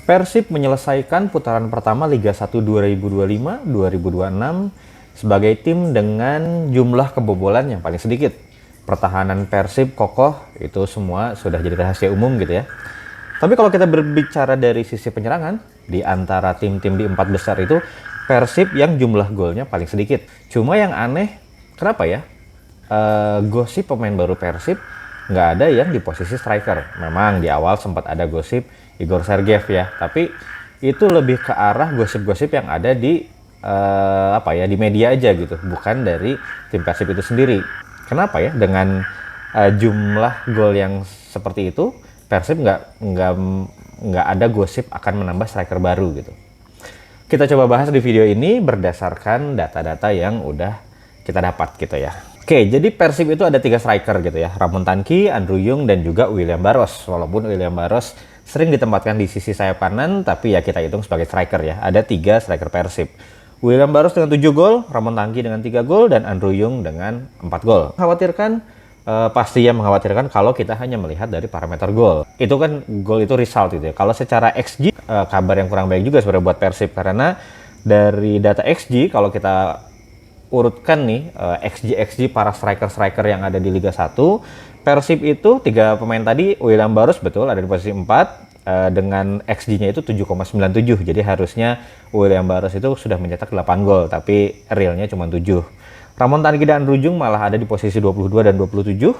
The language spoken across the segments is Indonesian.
Persib menyelesaikan putaran pertama Liga 1 2025-2026 sebagai tim dengan jumlah kebobolan yang paling sedikit. Pertahanan Persib kokoh, itu semua sudah jadi rahasia umum gitu ya. Tapi kalau kita berbicara dari sisi penyerangan, di antara tim-tim di 4 besar itu, Persib yang jumlah golnya paling sedikit. Cuma yang aneh, kenapa ya? Gosip pemain baru Persib nggak ada yang di posisi striker. Memang di awal sempat ada gosip Igor Sergev ya, tapi itu lebih ke arah gosip-gosip yang ada di di media aja gitu, bukan dari tim Persib itu sendiri. Kenapa ya dengan jumlah gol yang seperti itu, Persib nggak ada gosip akan menambah striker baru gitu. Kita coba bahas di video ini berdasarkan data-data yang udah kita dapat gitu ya. Oke, jadi Persib itu ada 3 striker gitu ya. Ramon Tanki, Andrew Yung, dan juga William Barros. Walaupun William Barros sering ditempatkan di sisi sayap kanan, tapi ya kita hitung sebagai striker ya. Ada 3 striker Persib. William Barros dengan 7 gol, Ramon Tanki dengan 3 gol, dan Andrew Yung dengan 4 gol. Pasti ya mengkhawatirkan kalau kita hanya melihat dari parameter gol. Itu kan gol itu result gitu ya. Kalau secara XG, kabar yang kurang baik juga sebenarnya buat Persib. Karena dari data XG, kalau kita urutkan nih XG para striker yang ada di Liga 1, Persib itu 3 pemain tadi, William Barros betul ada di posisi 4 dengan XG-nya itu 7,97. Jadi harusnya William Barros itu sudah mencetak 8 gol, tapi realnya cuma 7. Ramon Tanki dan Andrew Yung malah ada di posisi 22 dan 27.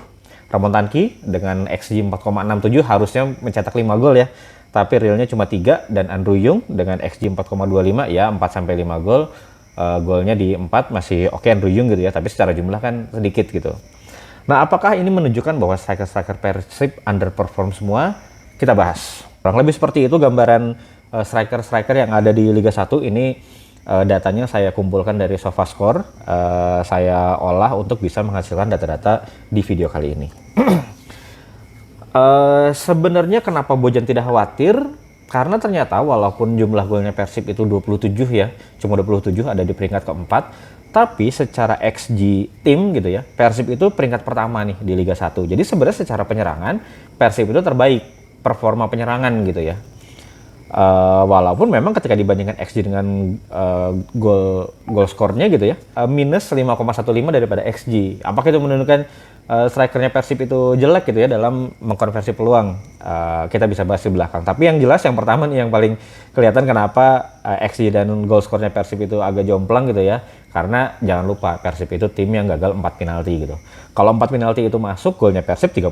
Ramon Tanki dengan XG 4,67 harusnya mencetak 5 gol ya, tapi realnya cuma 3, dan Andrew Yung dengan XG 4,25 ya 4 sampai 5 gol. Golnya di 4 masih oke Andrew Yung gitu ya, tapi secara jumlah kan sedikit gitu. Nah, apakah ini menunjukkan bahwa striker-striker Persib underperform semua? Kita bahas. Kurang lebih seperti itu gambaran striker-striker yang ada di Liga 1 ini. Datanya saya kumpulkan dari SofaScore, saya olah untuk bisa menghasilkan data-data di video kali ini. Sebenarnya kenapa Bojan tidak khawatir? Karena ternyata walaupun jumlah golnya Persib itu 27 ya, cuma 27 ada di peringkat keempat, tapi secara XG tim gitu ya, Persib itu peringkat pertama nih di Liga 1. Jadi sebenarnya secara penyerangan, Persib itu terbaik performa penyerangan gitu ya. Walaupun memang ketika dibandingkan XG dengan goal skornya gitu ya, minus 5,15 daripada XG. Apakah itu menunjukkan strikernya Persib itu jelek gitu ya dalam mengkonversi peluang? Kita bisa bahas di belakang. Tapi yang jelas yang pertama nih yang paling kelihatan kenapa XG dan goal skornya Persib itu agak jomplang gitu ya. Karena jangan lupa Persib itu tim yang gagal 4 penalti gitu. Kalau 4 penalti itu masuk, golnya Persib 31.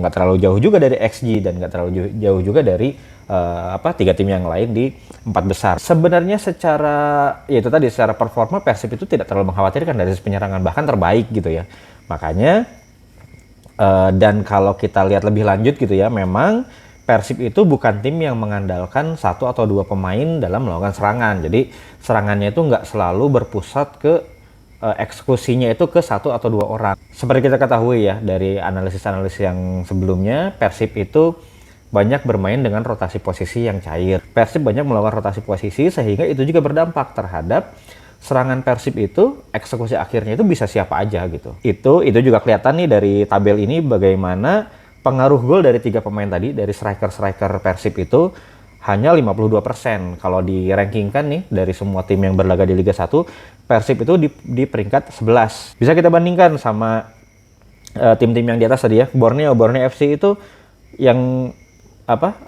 Nggak terlalu jauh juga dari XG dan nggak terlalu jauh juga dari 3 tim yang lain di 4 besar. Sebenarnya secara performa Persib itu tidak terlalu mengkhawatirkan dari sisi penyerangan, bahkan terbaik gitu ya. Makanya dan kalau kita lihat lebih lanjut gitu ya, memang Persib itu bukan tim yang mengandalkan 1 atau 2 pemain dalam melakukan serangan. Jadi serangannya itu nggak selalu berpusat ke eksekusinya itu ke 1 atau 2 orang. Seperti kita ketahui ya dari analisis-analisis yang sebelumnya, Persib itu banyak bermain dengan rotasi posisi yang cair. Persib banyak melakukan rotasi posisi sehingga itu juga berdampak terhadap serangan Persib itu, eksekusi akhirnya itu bisa siapa aja gitu. Itu juga kelihatan nih dari tabel ini bagaimana pengaruh gol dari 3 pemain tadi, dari striker-striker Persib itu hanya 52%. Kalau di-rankingkan nih dari semua tim yang berlaga di Liga 1, Persib itu di peringkat 11. Bisa kita bandingkan sama tim-tim yang di atas tadi ya. Borneo FC itu yang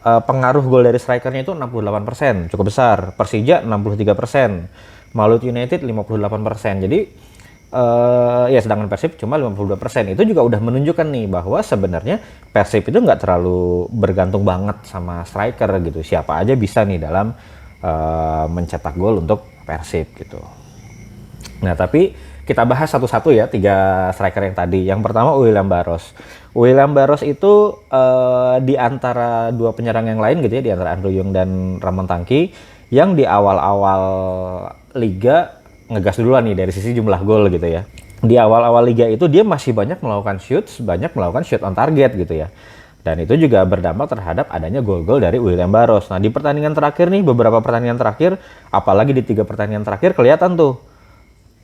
pengaruh gol dari strikernya itu 68%, cukup besar. Persija 63%, Malut United 58%. Jadi sedangkan Persib cuma 52%. Itu juga udah menunjukkan nih bahwa sebenarnya Persib itu nggak terlalu bergantung banget sama striker gitu. Siapa aja bisa nih dalam mencetak gol untuk Persib gitu. Nah, tapi kita bahas satu-satu ya 3 striker yang tadi. Yang pertama William Barros. William Barros itu di antara 2 penyerang yang lain gitu ya, di antara Andrew Yung dan Ramon Tanki, yang di awal-awal liga ngegas duluan nih dari sisi jumlah gol gitu ya. Di awal-awal liga itu dia masih banyak melakukan shoot on target gitu ya. Dan itu juga berdampak terhadap adanya gol-gol dari William Barros. Nah, di pertandingan terakhir nih, beberapa pertandingan terakhir, apalagi di 3 pertandingan terakhir kelihatan tuh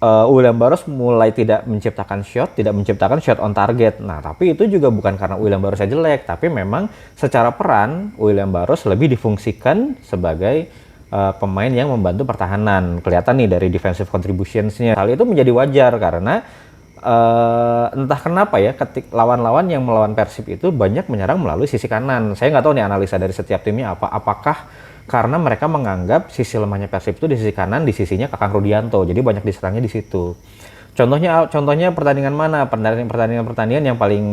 William Barros mulai tidak menciptakan shot on target. Nah, tapi itu juga bukan karena William Barrosnya jelek, tapi memang secara peran William Barros lebih difungsikan sebagai pemain yang membantu pertahanan. Kelihatan nih dari defensive contributions-nya. Hal itu menjadi wajar karena entah kenapa ya, lawan-lawan yang melawan Persib itu banyak menyerang melalui sisi kanan. Saya nggak tahu nih analisa dari setiap timnya apa. Apakah karena mereka menganggap sisi lemahnya Persib itu di sisi kanan, di sisinya Kakang Rudianto. Jadi banyak diserangnya di situ. Contohnya pertandingan mana? Pertandingan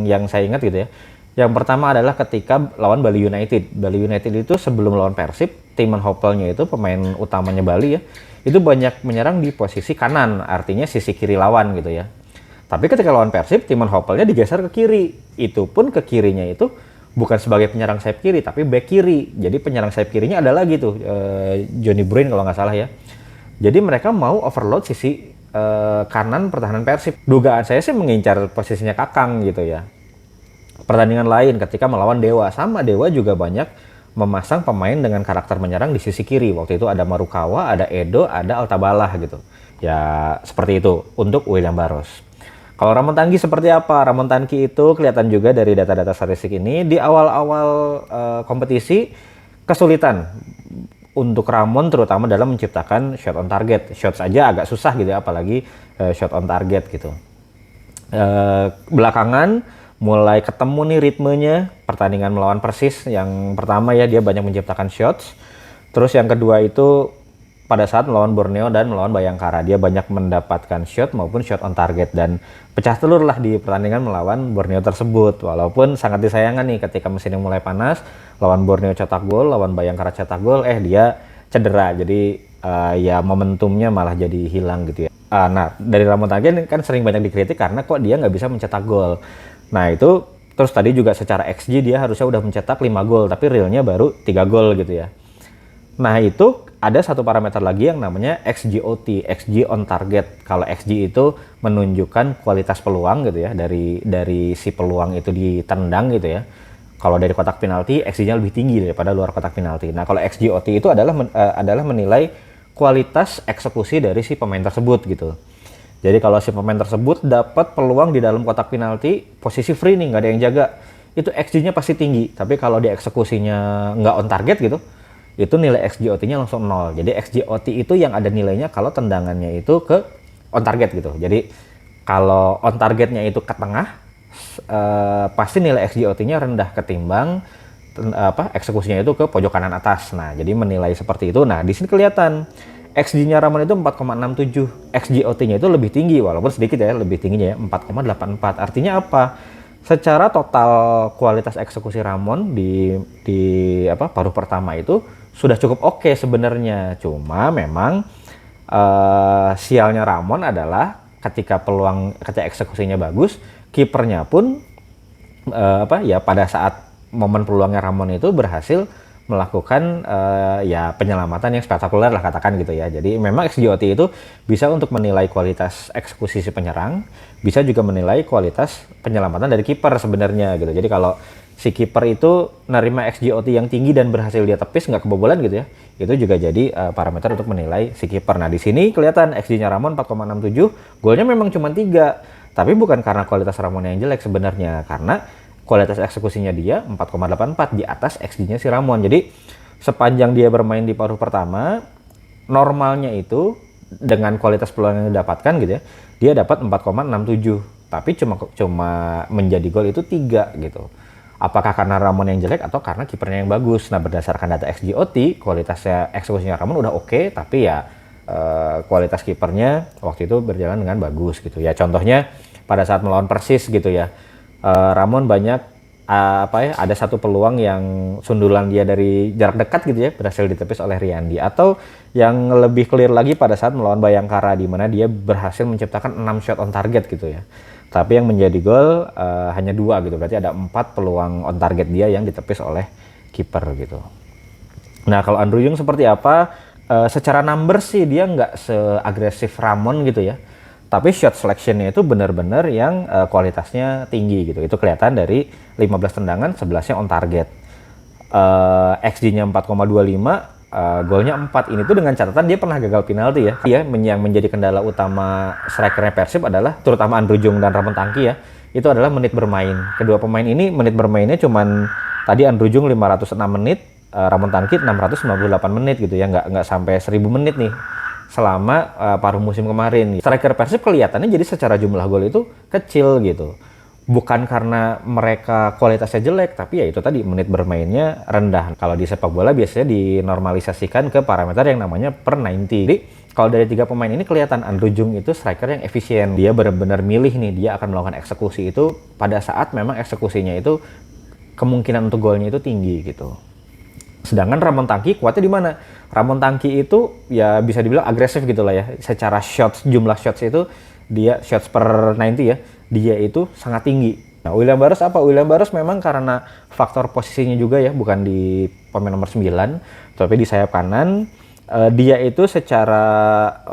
yang saya ingat gitu ya. Yang pertama adalah ketika lawan Bali United. Bali United itu sebelum lawan Persib, Timon Hoppelnya itu pemain utamanya Bali ya, itu banyak menyerang di posisi kanan, artinya sisi kiri lawan gitu ya. Tapi ketika lawan Persib, Timon Hoppelnya digeser ke kiri. Itu pun ke kirinya itu bukan sebagai penyerang sayap kiri, tapi back kiri. Jadi penyerang sayap kirinya ada lagi tuh, Johnny Bruin kalau nggak salah ya. Jadi mereka mau overload sisi kanan pertahanan Persib. Dugaan saya sih mengincar posisinya Kakang gitu ya. Pertandingan lain ketika melawan Dewa, sama Dewa juga banyak memasang pemain dengan karakter menyerang di sisi kiri. Waktu itu ada Marukawa, ada Edo, ada Altabalah gitu. Ya seperti itu untuk William Barros. Kalau Ramon Tangki seperti apa? Ramon Tangki itu kelihatan juga dari data-data statistik ini di awal-awal kompetisi kesulitan untuk Ramon terutama dalam menciptakan shot on target. Shot saja agak susah gitu ya, apalagi shot on target gitu. Belakangan mulai ketemu nih ritmenya pertandingan melawan Persis. Yang pertama ya dia banyak menciptakan shots. Terus yang kedua itu pada saat melawan Borneo dan melawan Bayangkara, dia banyak mendapatkan shot maupun shot on target dan pecah telur lah di pertandingan melawan Borneo tersebut. Walaupun sangat disayangkan nih ketika mesin yang mulai panas, lawan Borneo cetak gol, lawan Bayangkara cetak gol, dia cedera. Jadi ya momentumnya malah jadi hilang gitu ya. Nah dari Ramon Tangki kan sering banyak dikritik karena kok dia nggak bisa mencetak gol. Nah itu terus tadi juga secara XG dia harusnya udah mencetak 5 gol, tapi realnya baru 3 gol gitu ya. Nah itu ada satu parameter lagi yang namanya XGOT, XG on target. Kalau XG itu menunjukkan kualitas peluang gitu ya, dari si peluang itu ditendang gitu ya. Kalau dari kotak penalti, XG-nya lebih tinggi daripada luar kotak penalti. Nah kalau XGOT itu adalah menilai kualitas eksekusi dari si pemain tersebut gitu. Jadi kalau si pemain tersebut dapat peluang di dalam kotak penalti, posisi free nih, nggak ada yang jaga, itu XG-nya pasti tinggi. Tapi kalau dieksekusinya nggak on target gitu, itu nilai XGOT-nya langsung 0. Jadi XGOT itu yang ada nilainya kalau tendangannya itu ke on target gitu. Jadi kalau on targetnya itu ke tengah, pasti nilai XGOT-nya rendah ketimbang eksekusinya itu ke pojok kanan atas. Nah, jadi menilai seperti itu. Nah, di sini kelihatan XG-nya Ramon itu 4,67. XGOT-nya itu lebih tinggi, walaupun sedikit ya, lebih tingginya ya, 4,84. Artinya apa? Secara total kualitas eksekusi Ramon di paruh pertama itu sudah cukup oke sebenarnya. Cuma memang sialnya Ramon adalah ketika eksekusinya bagus, kipernya pun pada saat momen peluangnya Ramon itu berhasil melakukan penyelamatan yang spektakuler lah katakan gitu ya. Jadi memang XGOT itu bisa untuk menilai kualitas eksekusi si penyerang, bisa juga menilai kualitas penyelamatan dari kiper sebenarnya gitu. Jadi kalau si kiper itu nerima XGOT yang tinggi dan berhasil dia tepis nggak kebobolan gitu ya, itu juga jadi parameter untuk menilai si kiper. Nah di sini kelihatan XG-nya Ramon 4,67, golnya memang cuma 3, tapi bukan karena kualitas Ramon yang jelek sebenarnya, karena kualitas eksekusinya dia 4,84 di atas XG-nya si Ramon. Jadi sepanjang dia bermain di paruh pertama, normalnya itu dengan kualitas peluang yang didapatkan gitu ya, dia dapat 4,67. Tapi cuma menjadi gol itu 3 gitu. Apakah karena Ramon yang jelek atau karena kipernya yang bagus? Nah berdasarkan data XGOT, kualitasnya eksekusinya Ramon udah oke, tapi ya kualitas kipernya waktu itu berjalan dengan bagus gitu ya. Contohnya pada saat melawan Persis gitu ya. Ramon banyak ada satu peluang yang sundulan dia dari jarak dekat gitu ya, berhasil ditepis oleh Riyandi. Atau yang lebih clear lagi pada saat melawan Bayangkara, di mana dia berhasil menciptakan 6 shot on target gitu ya. Tapi yang menjadi gol hanya 2 gitu, berarti ada 4 peluang on target dia yang ditepis oleh kiper gitu. Nah kalau Andrew Yung seperti apa? Secara number sih dia nggak seagresif Ramon gitu ya. Tapi shot selection-nya itu benar-benar yang kualitasnya tinggi gitu. Itu kelihatan dari 15 tendangan, 11-nya on target. XG-nya 4,25, golnya 4. Ini tuh dengan catatan dia pernah gagal penalti ya. Yang menjadi kendala utama strikernya Persib adalah terutama Andrew Jung dan Ramon Tangki ya. Itu adalah menit bermain. Kedua pemain ini menit bermainnya cuman tadi Andrew Jung 506 menit, Ramon Tangki 698 menit gitu ya. Nggak sampai 1000 menit nih selama paruh musim kemarin. Striker Persib kelihatannya jadi secara jumlah gol itu kecil gitu. Bukan karena mereka kualitasnya jelek, tapi ya itu tadi menit bermainnya rendah. Kalau di sepak bola biasanya dinormalisasikan ke parameter yang namanya per 90. Jadi kalau dari 3 pemain ini kelihatan Andrew Jung itu striker yang efisien. Dia benar-benar milih nih, dia akan melakukan eksekusi itu pada saat memang eksekusinya itu kemungkinan untuk golnya itu tinggi gitu. Sedangkan Ramon Tangki kuatnya di mana? Ramon Tangki itu ya bisa dibilang agresif gitu lah ya. Secara shots, jumlah shots itu dia shots per 90 ya. Dia itu sangat tinggi. Nah, William Barros apa? William Barros memang karena faktor posisinya juga ya, bukan di pemain nomor 9, tapi di sayap kanan. Dia itu secara,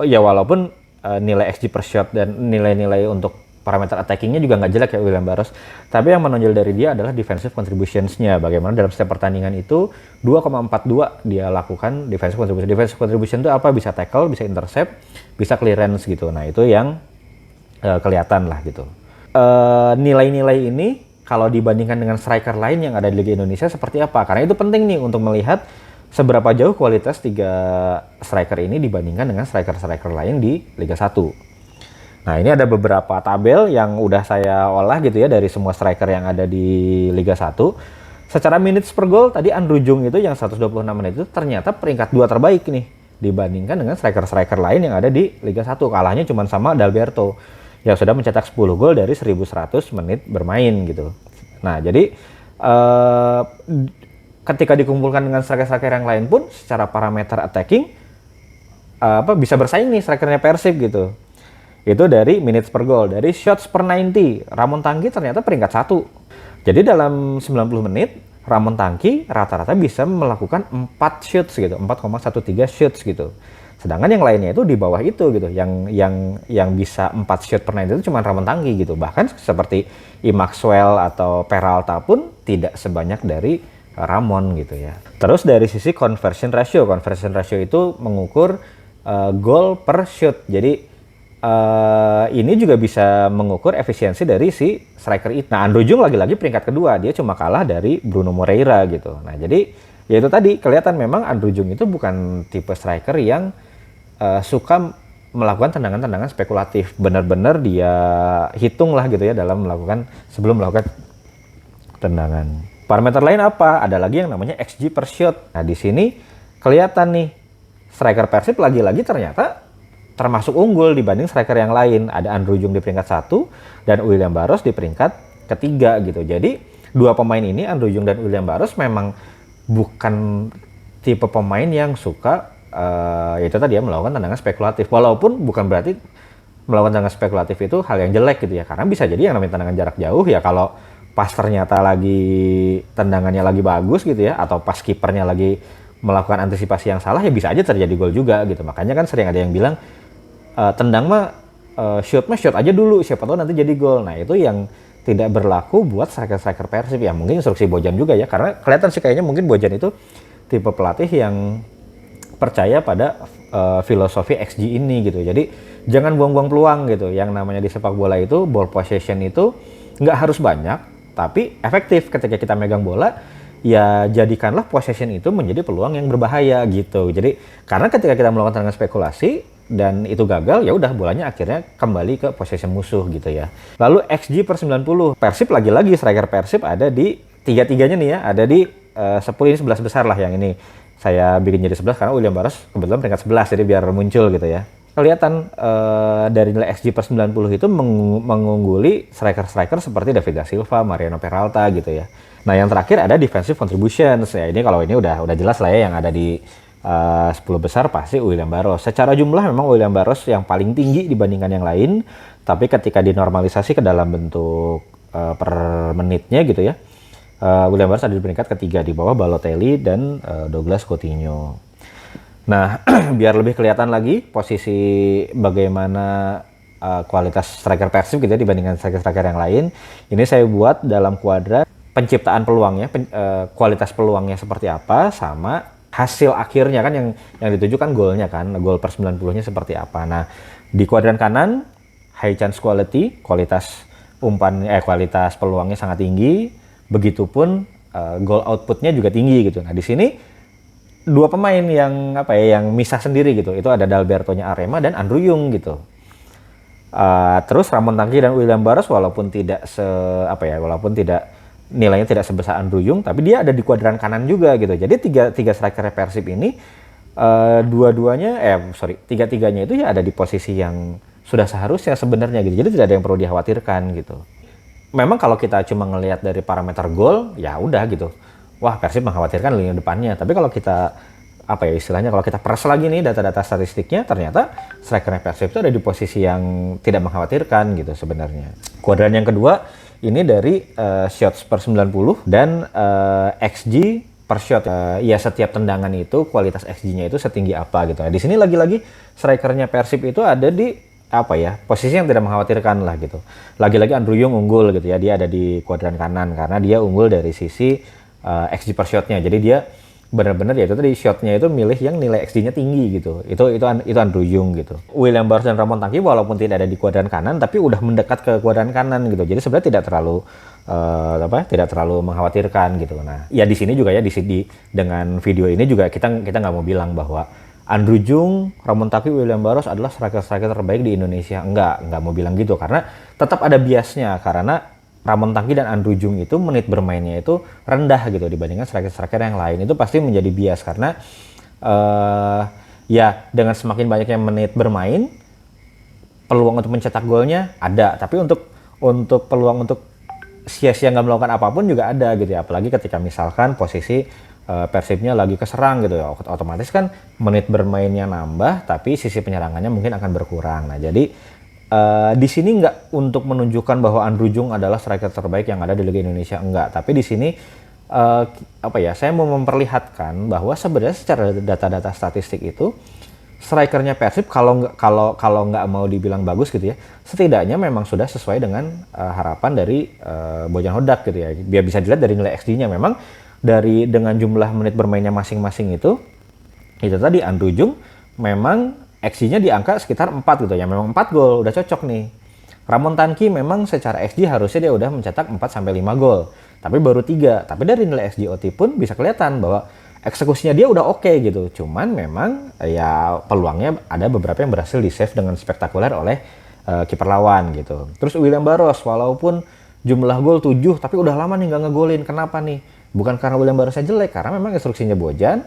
ya walaupun nilai XG per shot dan nilai-nilai untuk parameter attackingnya juga nggak jelek ya William Barros. Tapi yang menonjol dari dia adalah defensive contributions-nya. Bagaimana dalam setiap pertandingan itu 2,42 dia lakukan defensive contribution. Defensive contribution itu apa? Bisa tackle, bisa intercept, bisa clearance gitu. Nah itu yang kelihatan lah gitu. Nilai-nilai ini kalau dibandingkan dengan striker lain yang ada di Liga Indonesia seperti apa? Karena itu penting nih untuk melihat seberapa jauh kualitas 3 striker ini dibandingkan dengan striker-striker lain di Liga 1. Nah ini ada beberapa tabel yang udah saya olah gitu ya dari semua striker yang ada di Liga 1. Secara minutes per goal tadi Andrew Jung itu yang 126 menit itu ternyata peringkat 2 terbaik nih dibandingkan dengan striker-striker lain yang ada di Liga 1. Kalahnya cuma sama Dalberto yang sudah mencetak 10 gol dari 1100 menit bermain gitu. Nah, jadi ketika dikumpulkan dengan striker-striker yang lain pun secara parameter attacking bisa bersaing nih strikernya Persib gitu. Itu dari minutes per goal, dari shots per 90. Ramon Tangki ternyata peringkat 1. Jadi dalam 90 menit Ramon Tangki rata-rata bisa melakukan 4 shots gitu, 4,13 shots gitu. Sedangkan yang lainnya itu di bawah itu gitu. Yang bisa 4 shot per 90 itu cuma Ramon Tangki gitu. Bahkan seperti I Maxwell atau Peralta pun tidak sebanyak dari Ramon gitu ya. Terus dari sisi conversion ratio itu mengukur gol per shot. Jadi ini juga bisa mengukur efisiensi dari si striker itu. Nah, Andrew Jung lagi-lagi peringkat kedua, dia cuma kalah dari Bruno Moreira gitu. Nah, jadi ya itu tadi kelihatan memang Andrew Jung itu bukan tipe striker yang suka melakukan tendangan-tendangan spekulatif. Benar-benar dia hitung lah gitu ya sebelum melakukan tendangan. Parameter lain apa? Ada lagi yang namanya XG per shot. Nah, di sini kelihatan nih striker Persib lagi-lagi ternyata termasuk unggul dibanding striker yang lain. Ada Andrew Jung di peringkat 1 dan William Barros di peringkat ketiga gitu. Jadi 2 pemain ini, Andrew Jung dan William Barros, memang bukan tipe pemain yang suka itu tadi ya melakukan tendangan spekulatif. Walaupun bukan berarti melakukan tendangan spekulatif itu hal yang jelek gitu ya. Karena bisa jadi yang namanya tendangan jarak jauh ya kalau pas ternyata lagi tendangannya lagi bagus gitu ya, atau pas kipernya lagi melakukan antisipasi yang salah ya bisa aja terjadi gol juga gitu. Makanya kan sering ada yang bilang tendang mah shoot aja dulu, siapa tahu nanti jadi gol. Nah itu yang tidak berlaku buat striker-striker Persib ya. Mungkin instruksi Bojan juga ya, karena kelihatan sih kayaknya mungkin Bojan itu tipe pelatih yang percaya pada filosofi XG ini gitu. Jadi jangan buang-buang peluang gitu. Yang namanya di sepak bola itu ball possession itu nggak harus banyak, tapi efektif. Ketika kita megang bola, ya jadikanlah possession itu menjadi peluang yang berbahaya gitu. Jadi karena ketika kita melakukan tendangan spekulasi dan itu gagal, ya udah bolanya akhirnya kembali ke possession musuh gitu ya. Lalu XG per 90. Persib lagi-lagi striker Persib ada di tiga-tiganya nih ya, ada di 10 ini 11 besar lah yang ini. Saya bikin jadi 11 karena William Barros kebetulan peringkat 11 jadi biar muncul gitu ya. Kelihatan dari nilai XG per 90 itu mengungguli striker-striker seperti David da Silva, Mariano Peralta gitu ya. Nah yang terakhir ada defensive contributions ya, ini kalau ini udah jelas lah ya yang ada di 10 besar pasti William Barros. Secara jumlah memang William Barros yang paling tinggi dibandingkan yang lain, tapi ketika dinormalisasi ke dalam bentuk per menitnya gitu ya, William Barros ada di peringkat ketiga di bawah Balotelli dan Douglas Coutinho. Nah, biar lebih kelihatan lagi posisi bagaimana kualitas striker Persib gitu ya dibandingkan striker-striker yang lain, ini saya buat dalam kuadran penciptaan peluangnya, kualitas peluangnya seperti apa, sama hasil akhirnya kan yang dituju kan golnya kan, gol per 90-nya seperti apa. Nah, di kuadran kanan high chance quality, kualitas kualitas peluangnya sangat tinggi, begitupun goal outputnya juga tinggi gitu. Nah, di sini dua pemain yang yang misah sendiri gitu. Itu ada Dalberto-nya Arema dan Andrew Yung gitu. Terus Ramon Tanki dan William Barros walaupun tidak walaupun tidak nilainya tidak sebesar Andrew Yung, tapi dia ada di kuadran kanan juga gitu. Jadi tiga striker Persib ini tiga-tiganya itu ya ada di posisi yang sudah seharusnya sebenarnya gitu. Jadi tidak ada yang perlu dikhawatirkan gitu. Memang kalau kita cuma ngelihat dari parameter gol, ya udah gitu. Wah, Persib mengkhawatirkan lini depannya. Tapi kalau kita kalau kita peres lagi nih data-data statistiknya, ternyata striker Persib itu ada di posisi yang tidak mengkhawatirkan gitu sebenarnya. Kuadran yang kedua ini dari shots per 90 dan XG per shot. Ya setiap tendangan itu kualitas XG-nya itu setinggi apa gitu. Nah, di sini lagi-lagi strikernya Persib itu ada di posisi yang tidak mengkhawatirkan lah gitu. Lagi-lagi Andrew Yung unggul gitu ya, dia ada di kuadran kanan karena dia unggul dari sisi XG per shotnya. Jadi dia benar-benar ya itu tadi shotnya itu milih yang nilai XG-nya tinggi gitu. Itu Andrew Yung gitu. William Barros dan Ramon Tanki walaupun tidak ada di kuadran kanan tapi udah mendekat ke kuadran kanan gitu. Jadi sebenarnya tidak terlalu mengkhawatirkan gitu. Nah, ya di sini juga ya dengan video ini juga kita nggak mau bilang bahwa Andrew Yung, Ramon Tanki, William Barros adalah striker-striker terbaik di Indonesia. Nggak mau bilang gitu karena tetap ada biasnya karena Ramon Tanki dan Andrew Yung itu menit bermainnya itu rendah gitu dibandingkan striker-striker yang lain. Itu pasti menjadi bias karena ya dengan semakin banyaknya menit bermain peluang untuk mencetak golnya ada, tapi untuk peluang untuk sia-sia nggak melakukan apapun juga ada gitu ya. Apalagi ketika misalkan posisi Persibnya lagi keserang gitu ya, otomatis kan menit bermainnya nambah tapi sisi penyerangannya mungkin akan berkurang. Nah, jadi di sini nggak untuk menunjukkan bahwa Andrew Yung adalah striker terbaik yang ada di Liga Indonesia, enggak. Tapi di sini saya mau memperlihatkan bahwa sebenarnya secara data-data statistik itu strikernya Persib kalau nggak mau dibilang bagus gitu ya, setidaknya memang sudah sesuai dengan harapan dari Bojan Hodak gitu ya. Biar bisa dilihat dari nilai XG-nya memang dengan jumlah menit bermainnya masing-masing itu tadi Andrew Yung memang XG-nya di angka sekitar 4 gitu ya. Memang 4 gol udah cocok nih. Ramon Tanki memang secara XG harusnya dia udah mencetak 4 sampai 5 gol. Tapi baru 3. Tapi dari nilai XG OT pun bisa kelihatan bahwa eksekusinya dia udah oke gitu. Cuman memang ya peluangnya ada beberapa yang berhasil di-save dengan spektakuler oleh kiper lawan gitu. Terus William Barros walaupun jumlah gol 7 tapi udah lama nih nggak ngegolin. Kenapa nih? Bukan karena William Barrosnya jelek, karena memang instruksinya Bojan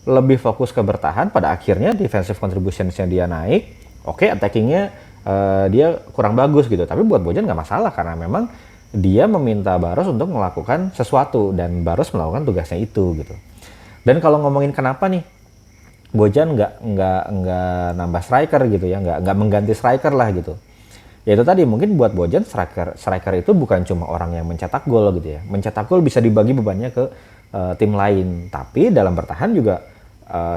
lebih fokus ke bertahan, pada akhirnya defensive contributions-nya dia naik, attacking-nya dia kurang bagus gitu. Tapi buat Bojan nggak masalah karena memang dia meminta Barros untuk melakukan sesuatu dan Barros melakukan tugasnya itu gitu. Dan kalau ngomongin kenapa nih Bojan nggak nambah striker gitu ya, nggak mengganti striker lah gitu. Ya itu tadi mungkin buat Bojan striker itu bukan cuma orang yang mencetak gol gitu ya. Mencetak gol bisa dibagi bebannya ke tim lain, tapi dalam bertahan juga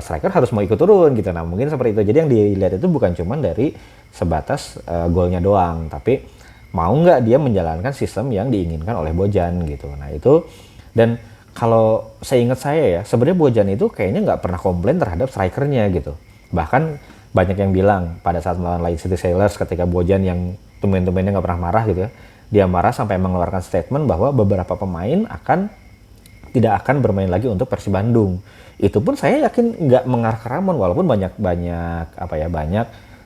striker harus mau ikut turun gitu. Nah mungkin seperti itu. Jadi yang dilihat itu bukan cuma dari sebatas golnya doang, tapi mau nggak dia menjalankan sistem yang diinginkan oleh Bojan gitu. Nah itu, dan kalau seingat saya ya sebenarnya Bojan itu kayaknya nggak pernah komplain terhadap strikernya gitu. Bahkan banyak yang bilang pada saat melawan Leicester City Sailors ketika Bojan yang tumben-tumbennya nggak pernah marah gitu ya, dia marah sampai mengeluarkan statement bahwa beberapa pemain tidak akan bermain lagi untuk Persib Bandung. Itu pun saya yakin nggak mengarah ke Ramon, walaupun banyak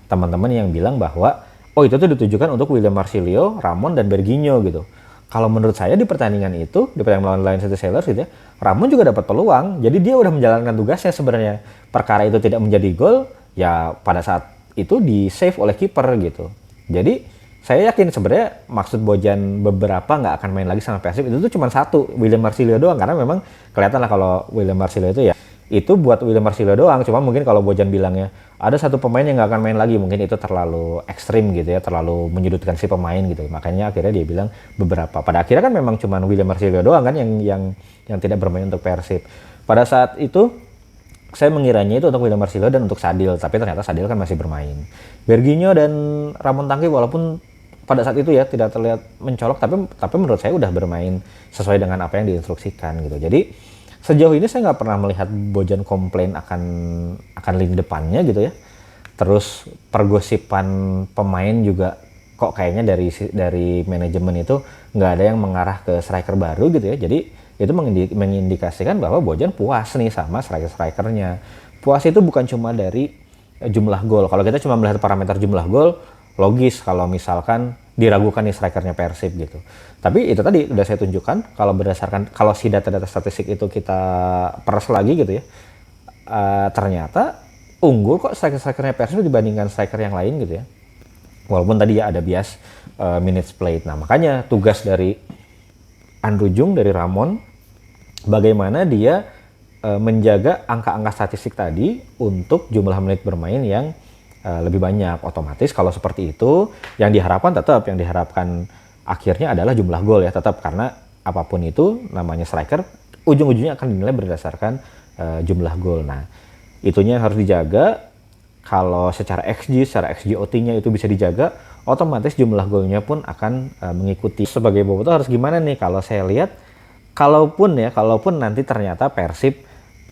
teman-teman yang bilang bahwa itu tuh ditujukan untuk William Marcilio, Ramon dan Berginho gitu. Kalau menurut saya di pertandingan melawan Leicester City Sailors gitu ya, Ramon juga dapat peluang. Jadi dia udah menjalankan tugasnya sebenarnya. Perkara itu tidak menjadi gol, ya pada saat itu di save oleh kiper gitu. Jadi saya yakin sebenarnya maksud Bojan beberapa nggak akan main lagi sama Persib itu tuh cuma satu, William Marcilio doang, karena memang kelihatan lah kalau William Marcilio itu ya itu buat William Marcilio doang. Cuma mungkin kalau Bojan bilangnya ada satu pemain yang nggak akan main lagi, mungkin itu terlalu ekstrim gitu ya, terlalu menyudutkan si pemain gitu. Makanya akhirnya dia bilang beberapa. Pada akhirnya kan memang cuma William Marcilio doang kan yang tidak bermain untuk Persib. Pada saat itu saya mengiranya itu untuk William Marcilio dan untuk Sadil, tapi ternyata Sadil kan masih bermain. Berginho dan Ramon Tanki walaupun pada saat itu ya tidak terlihat mencolok, tapi menurut saya udah bermain sesuai dengan apa yang diinstruksikan gitu. Jadi sejauh ini saya nggak pernah melihat Bojan komplain akan lini depannya gitu ya. Terus pergosipan pemain juga kok kayaknya dari manajemen itu nggak ada yang mengarah ke striker baru gitu ya. Jadi itu mengindikasikan bahwa Bojan puas nih sama strikernya. Puas itu bukan cuma dari jumlah gol. Kalau kita cuma melihat parameter jumlah gol, logis kalau misalkan diragukan nih strikernya Persib gitu. Tapi itu tadi udah saya tunjukkan, kalau si data-data statistik itu kita peras lagi gitu ya, ternyata unggul kok strikernya Persib dibandingkan striker yang lain gitu ya. Walaupun tadi ya ada bias minutes played. Nah makanya tugas dari Andrew Jung, dari Ramon, bagaimana dia menjaga angka-angka statistik tadi untuk jumlah menit bermain yang lebih banyak. Otomatis kalau seperti itu yang diharapkan akhirnya adalah jumlah gol ya tetap, karena apapun itu namanya striker ujung-ujungnya akan dinilai berdasarkan jumlah gol. Nah itunya harus dijaga. Kalau secara XG-OT-nya itu bisa dijaga, otomatis jumlah golnya pun akan mengikuti. Sebagai bobotoh harus gimana nih kalau saya lihat, kalaupun nanti ternyata Persib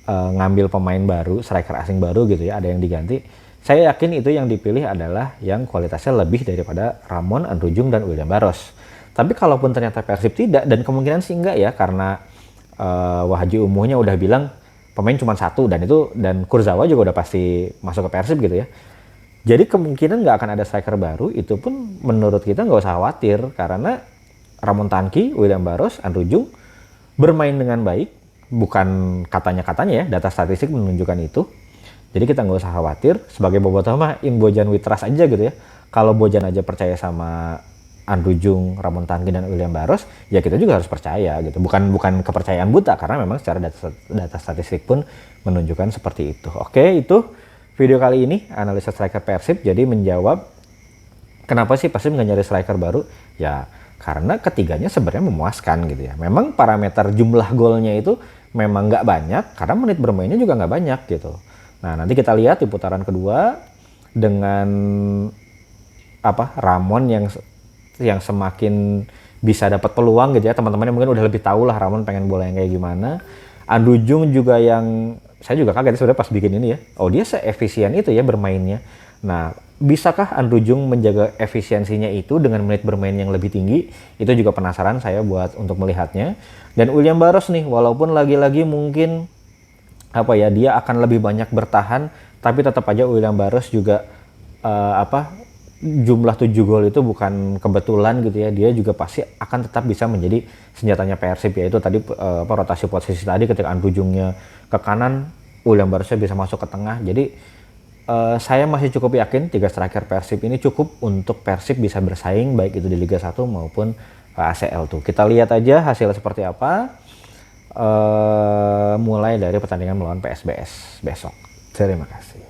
ngambil pemain baru, striker asing baru gitu ya, ada yang diganti, saya yakin itu yang dipilih adalah yang kualitasnya lebih daripada Ramon, Andrew Jung, dan William Barros. Tapi kalaupun ternyata Persib tidak, dan kemungkinan sih enggak ya, karena Wahaji Umuhnya udah bilang pemain cuma satu, dan Kurzawa juga udah pasti masuk ke Persib gitu ya. Jadi kemungkinan nggak akan ada striker baru, itu pun menurut kita nggak usah khawatir, karena Ramon Tanki, William Barros, Andrew Jung bermain dengan baik, bukan katanya ya, data statistik menunjukkan itu. Jadi kita nggak usah khawatir. Sebagai bobotoh mah in Bojan we trust aja gitu ya. Kalau Bojan aja percaya sama Andrew Jung, Ramon Tanki, dan William Barros, ya kita juga harus percaya gitu. Bukan kepercayaan buta, karena memang secara data statistik pun menunjukkan seperti itu. Oke, itu video kali ini analisa striker Persib. Jadi menjawab kenapa sih Persib nggak nyari striker baru? Ya karena ketiganya sebenarnya memuaskan gitu ya. Memang parameter jumlah golnya itu memang nggak banyak, karena menit bermainnya juga nggak banyak gitu. Nah nanti kita lihat di putaran kedua dengan Ramon yang semakin bisa dapat peluang gitu ya. Teman-temannya mungkin udah lebih tahu lah Ramon pengen bola yang kayak gimana. Andrew Jung juga yang saya juga kaget sebenarnya pas bikin ini ya. Oh dia seefisien itu ya bermainnya. Nah bisakah Andrew Jung menjaga efisiensinya itu dengan menit bermain yang lebih tinggi? Itu juga penasaran saya buat untuk melihatnya. Dan William Barros nih, walaupun lagi-lagi mungkin dia akan lebih banyak bertahan, tapi tetap aja William Barros juga jumlah 7 gol itu bukan kebetulan gitu ya. Dia juga pasti akan tetap bisa menjadi senjatanya Persib, yaitu tadi rotasi posisi tadi, ketika Andrew Jungnya ke kanan, William Barrosnya bisa masuk ke tengah. Jadi saya masih cukup yakin 3 striker Persib ini cukup untuk Persib bisa bersaing baik itu di Liga 1 maupun ACL tuh. Kita lihat aja hasilnya seperti apa mulai dari pertandingan melawan PSBS besok. Terima kasih.